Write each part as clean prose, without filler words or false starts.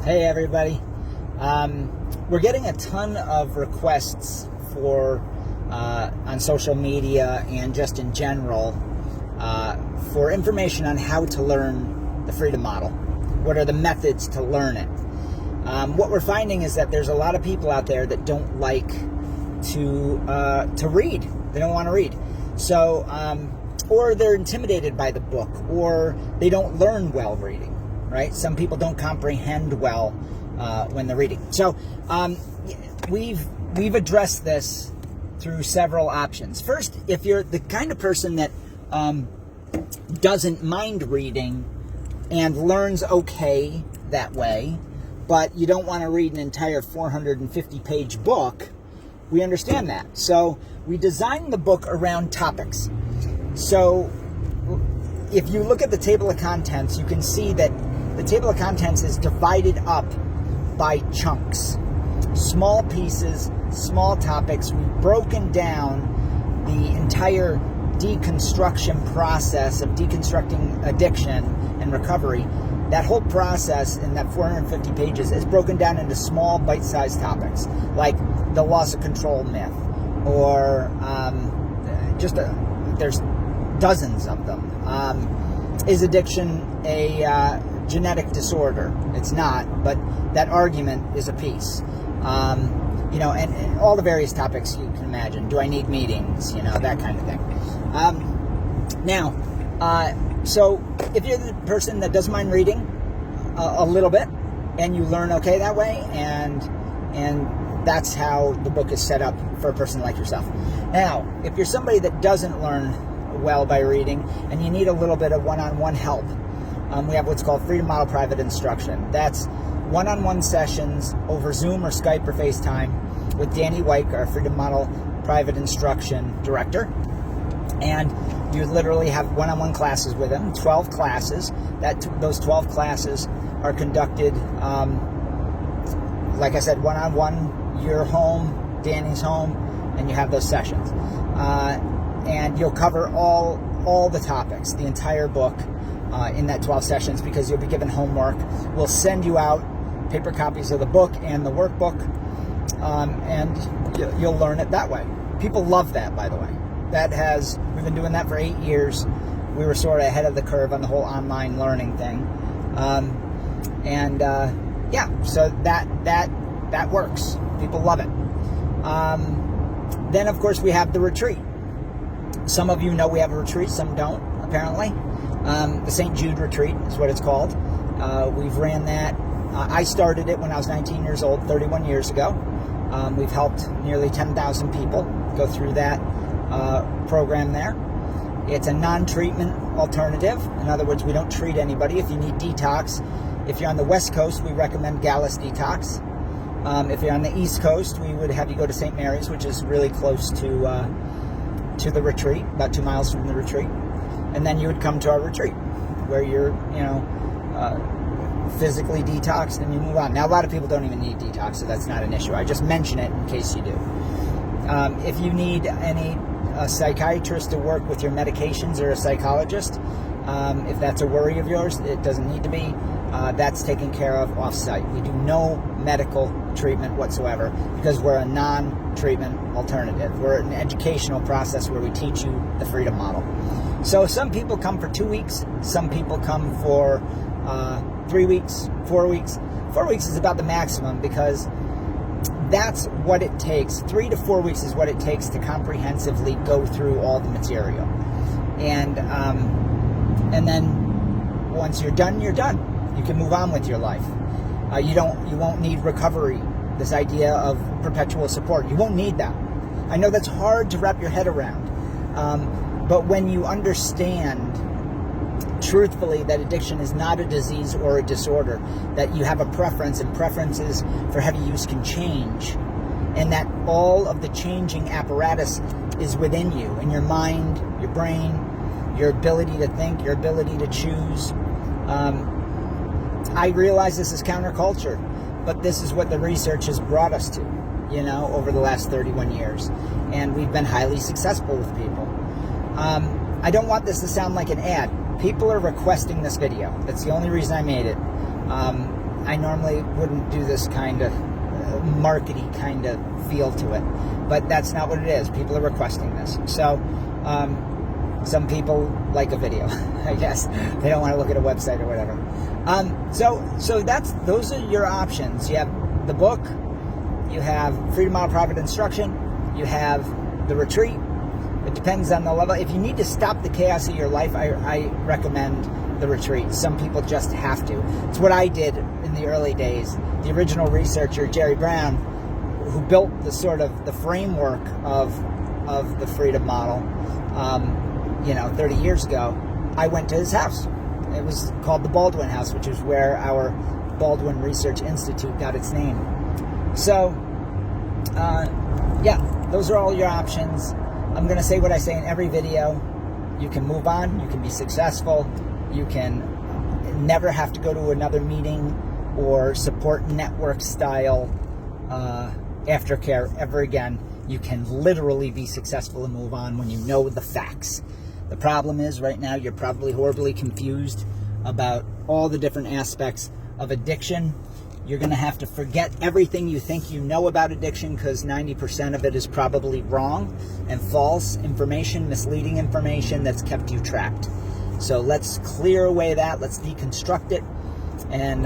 Hey everybody. We're getting a ton of requests for on social media and just in general for information on how to learn the freedom model. What are the methods to learn it? What we're finding is that there's a lot of people out there that don't like to read. They don't want to read. So, or they're intimidated by the book, or they don't learn well reading. Right? Some people don't comprehend well when they're reading. So we've addressed this through several options. First, if you're the kind of person that doesn't mind reading and learns okay that way, but you don't want to read an entire 450-page book, we understand that. So we designed the book around topics. So if you look at the table of contents, you can see that the table of contents is divided up by chunks, small pieces, small topics. We've broken down the entire deconstruction process of deconstructing addiction and recovery. That whole process in that 450 pages is broken down into small bite-sized topics, like the loss of control myth, or there's dozens of them. Is addiction a genetic disorder? It's not, but that argument is a piece. And all the various topics you can imagine. Do I need meetings? That kind of thing. So if you're the person that doesn't mind reading a little bit, and you learn okay that way, and that's how the book is set up for a person like yourself. Now, if you're somebody that doesn't learn well by reading, and you need a little bit of one-on-one help, we have what's called Freedom Model Private Instruction. That's one-on-one sessions over Zoom or Skype or FaceTime with Danny Wyke, our Freedom Model Private Instruction Director. And you literally have one-on-one classes with him, 12 classes. Those 12 classes are conducted, like I said, one-on-one, your home, Danny's home, and you have those sessions. And you'll cover all the topics, the entire book, in that 12 sessions, because you'll be given homework. We'll send you out paper copies of the book and the workbook, and you'll learn it that way. People love that, by the way. We've been doing that for 8 years. We were sort of ahead of the curve on the whole online learning thing. So that works. People love it. Then, of course, we have the retreat. Some of you know we have a retreat, some don't, apparently. The St. Jude Retreat is what it's called. We've ran that. I started it when I was 19 years old, 31 years ago. We've helped nearly 10,000 people go through that program there. It's a non-treatment alternative. In other words, we don't treat anybody. If you need detox, if you're on the West Coast, we recommend Gallus Detox. If you're on the East Coast, we would have you go to St. Mary's, which is really close to the retreat, about 2 miles from the retreat. And then you would come to our retreat, where you're, physically detoxed, and you move on. Now, a lot of people don't even need detox, so that's not an issue. I just mention it in case you do. If you need a psychiatrist to work with your medications, or a psychologist, if that's a worry of yours, it doesn't need to be. That's taken care of off-site. We do no medical treatment whatsoever, because we're a non-treatment alternative. We're an educational process where we teach you the freedom model. So some people come for 2 weeks. Some people come for 3 weeks, 4 weeks. 4 weeks is about the maximum, because that's what it takes. 3 to 4 weeks is what it takes to comprehensively go through all the material. And then once you're done, you're done. You can move on with your life. You won't need recovery, this idea of perpetual support. You won't need that. I know that's hard to wrap your head around. But when you understand truthfully that addiction is not a disease or a disorder, that you have a preference, and preferences for heavy use can change, and that all of the changing apparatus is within you, in your mind, your brain, your ability to think, your ability to choose. I realize this is counterculture, but this is what the research has brought us to, over the last 31 years. And we've been highly successful with people. I don't want this to sound like an ad. People are requesting this video. That's the only reason I made it. I normally wouldn't do this kind of markety kind of feel to it, but that's not what it is. People are requesting this. So some people like a video, I guess. They don't want to look at a website or whatever. So those are your options. You have the book, you have Freedom Model Private Instruction, you have the retreat. It depends on the level. If you need to stop the chaos of your life, I recommend the retreat. Some people just have to. It's what I did in the early days. The original researcher, Jerry Brown, who built the sort of the framework of the freedom model, 30 years ago, I went to his house. It was called the Baldwin House, which is where our Baldwin Research Institute got its name. So, those are all your options. I'm going to say what I say in every video. You can move on. You can be successful. You can never have to go to another meeting or support network style aftercare ever again. You can literally be successful and move on when you know the facts. The problem is right now you're probably horribly confused about all the different aspects of addiction. You're going to have to forget everything you think you know about addiction, because 90% of it is probably wrong and false information, misleading information that's kept you trapped. So let's clear away that. Let's deconstruct it and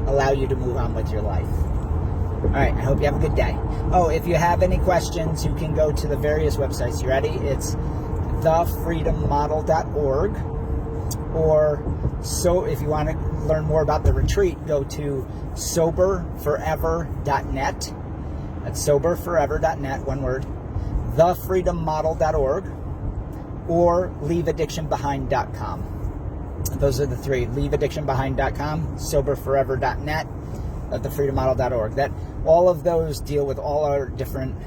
allow you to move on with your life. All right, I hope you have a good day. Oh, if you have any questions, you can go to the various websites. You ready? It's thefreedommodel.org, or if you want to learn more about the retreat, go to soberforever.net. That's soberforever.net, one word. thefreedommodel.org, or leaveaddictionbehind.com. Those are the three: leaveaddictionbehind.com, soberforever.net, thefreedommodel.org. That all of those deal with all our different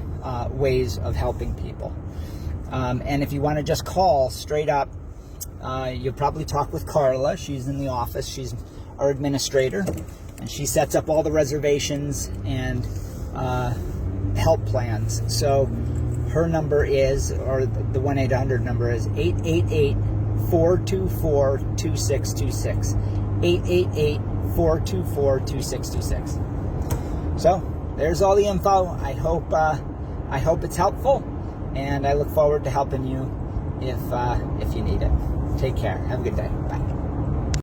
ways of helping people. And if you want to just call straight up, you'll probably talk with Carla. She's in the office. She's our administrator, and she sets up all the reservations and help plans. So her number is, or the 1-800 number is 888-424-2626. 888-424-2626. So there's all the info. I hope it's helpful, and I look forward to helping you if you need it. Take care. Have a good day. Bye.